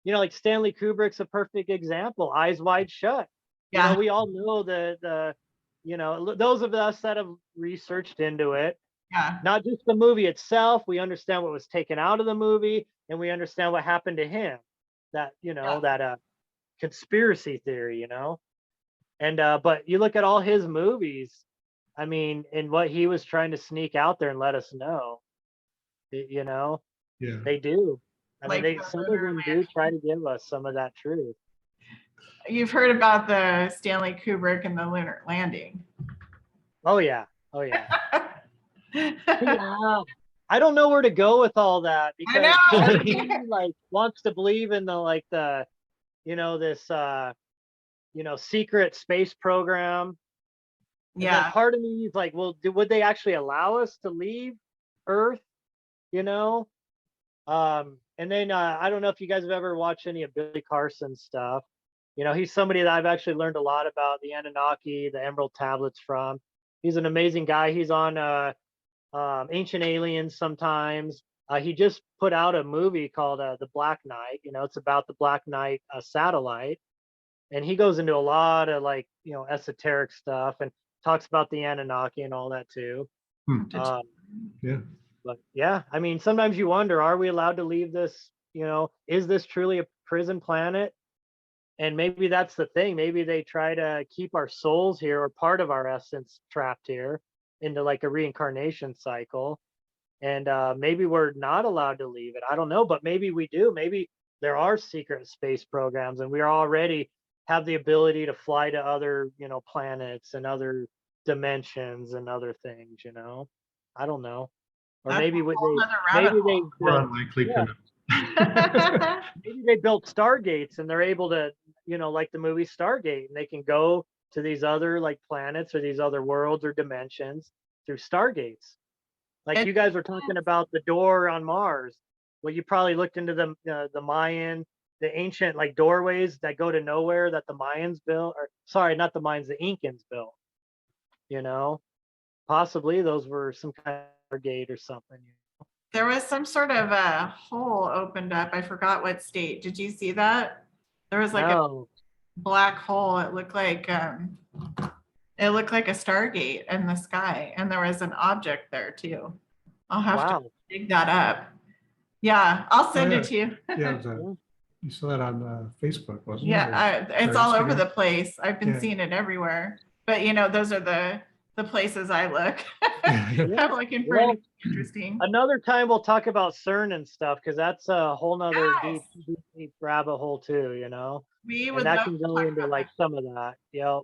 you know, like Stanley Kubrick's a perfect example. Eyes Wide Shut. You Yeah. know, we all know the you know, those of us that have researched into it, Yeah. not just the movie itself, we understand what was taken out of the movie and we understand what happened to him. That, you know, that conspiracy theory, you know. And but you look at all his movies, I mean, and what he was trying to sneak out there and let us know, you know, Yeah. they do. I mean, Like the some of lunar them do landing. try to give us some of that truth. You've heard about the Stanley Kubrick and the lunar landing. Oh yeah, oh yeah. Yeah. I don't know where to go with all that because know. part of me, like wants to believe in the you know, this you know, secret space program. And then Yeah. part of me is like, well, would they actually allow us to leave Earth? You know? And then I don't know if you guys have ever watched any of Billy Carson's stuff. He's somebody that I've actually learned a lot about the Anunnaki, the Emerald Tablets from. He's an amazing guy. He's on Ancient Aliens sometimes. He just put out a movie called The Black Knight. It's about the Black Knight satellite, and he goes into a lot of like esoteric stuff and talks about the Anunnaki and all that too. Yeah. But yeah, I mean, sometimes you wonder, are we allowed to leave this? Is this truly a prison planet? And maybe that's the thing. Maybe they try to keep our souls here or part of our essence trapped here into like a reincarnation cycle. And maybe we're not allowed to leave it. I don't know, but maybe we do. Maybe there are secret space programs and we already have the ability to fly to other, planets and other dimensions and other things, I don't know. Or That's maybe a they, whole nother rabbit maybe they hole. We're built, unlikely yeah. to. maybe they built stargates and they're able to, like the movie Stargate, and they can go to these other like planets or these other worlds or dimensions through stargates. Like It- you guys were talking about the door on Mars. Well, you probably looked into the Mayan, the ancient like doorways that go to nowhere that the Mayans built, or sorry, not the Mayans, the Incans built. Possibly those were some kind of gate or something. There was some sort of a hole opened up. I forgot what state. Did you see that? There was like a No. black hole. It looked like a Stargate in the sky, and there was an object there too. I'll have to Wow. dig that up. Yeah, I'll send yeah. it to you. Yeah, it was you saw that on Facebook, wasn't it? Yeah, it's or all over Instagram? the place. I've been Yeah. seeing it everywhere. But those are the places I look. Yeah. I'm looking for Well, anything interesting. Another time we'll talk about CERN and stuff, because that's a whole nother Yes. deep rabbit hole too, We and would that love can to go talk into about like that. some of that. Yep.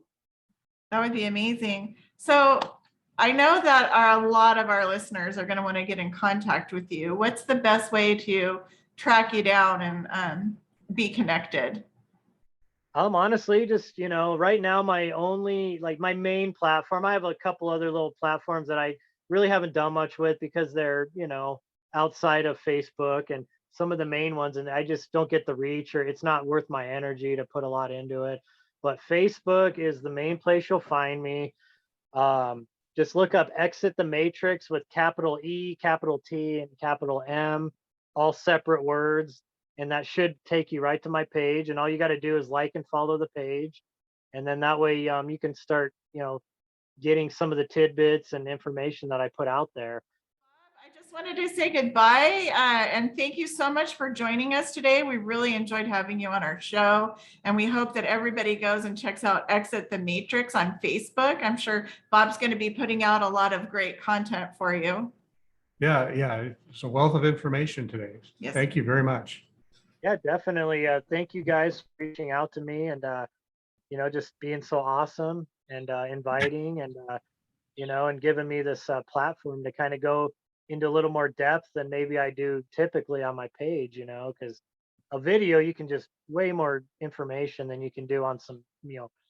That would be amazing. So I know that a lot of our listeners are going to want to get in contact with you. What's the best way to track you down and be connected? Honestly, just right now my main platform. I have a couple other little platforms that I really haven't done much with because they're outside of Facebook and some of the main ones, and I just don't get the reach, or it's not worth my energy to put a lot into it. But Facebook is the main place you'll find me. Just look up Exit the Matrix with capital E, capital T, and capital M, all separate words. And that should take you right to my page. And all you got to do is like and follow the page. And then that way you can start, getting some of the tidbits and information that I put out there. I just wanted to say goodbye and thank you so much for joining us today. We really enjoyed having you on our show, and we hope that everybody goes and checks out Exit the Matrix on Facebook. I'm sure Bob's going to be putting out a lot of great content for you. Yeah, it's a wealth of information today. Yes. Thank you very much. Yeah, definitely. Thank you guys for reaching out to me and, just being so awesome and inviting and, and giving me this platform to kind of go into a little more depth than maybe I do typically on my page, because a video, you can just way more information than you can do on some,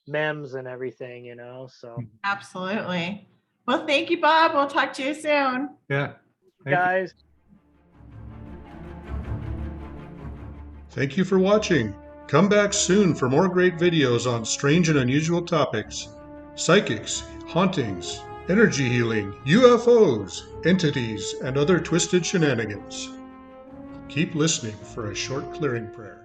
memes and everything, so. Absolutely. Well, thank you, Bob. We'll talk to you soon. Yeah. Thank you. Guys. Thank you for watching. Come back soon for more great videos on strange and unusual topics, psychics, hauntings, energy healing, UFOs, entities, and other twisted shenanigans. Keep listening for a short clearing prayer.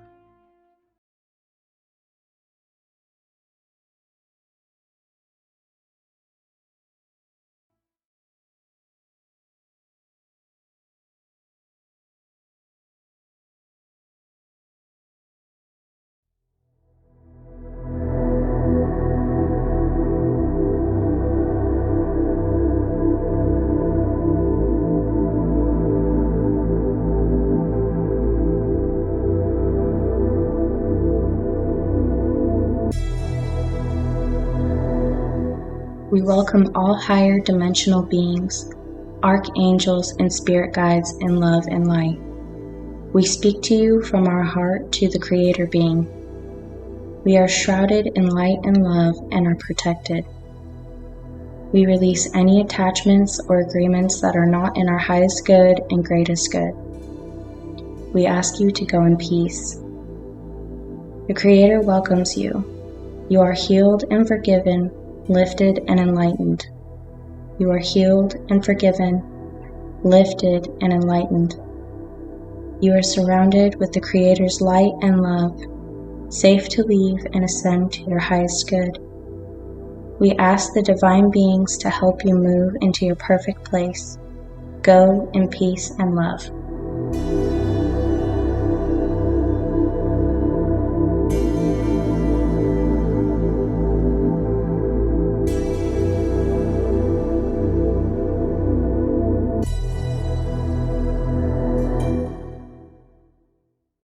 We welcome all higher dimensional beings, archangels, and spirit guides in love and light. We speak to you from our heart to the Creator being. We are shrouded in light and love and are protected. We release any attachments or agreements that are not in our highest good and greatest good. We ask you to go in peace. The Creator welcomes you. You are healed and forgiven, lifted and enlightened. You are healed and forgiven, lifted and enlightened. You are surrounded with the Creator's light and love, safe to leave and ascend to your highest good. We ask the divine beings to help you move into your perfect place. Go in peace and love.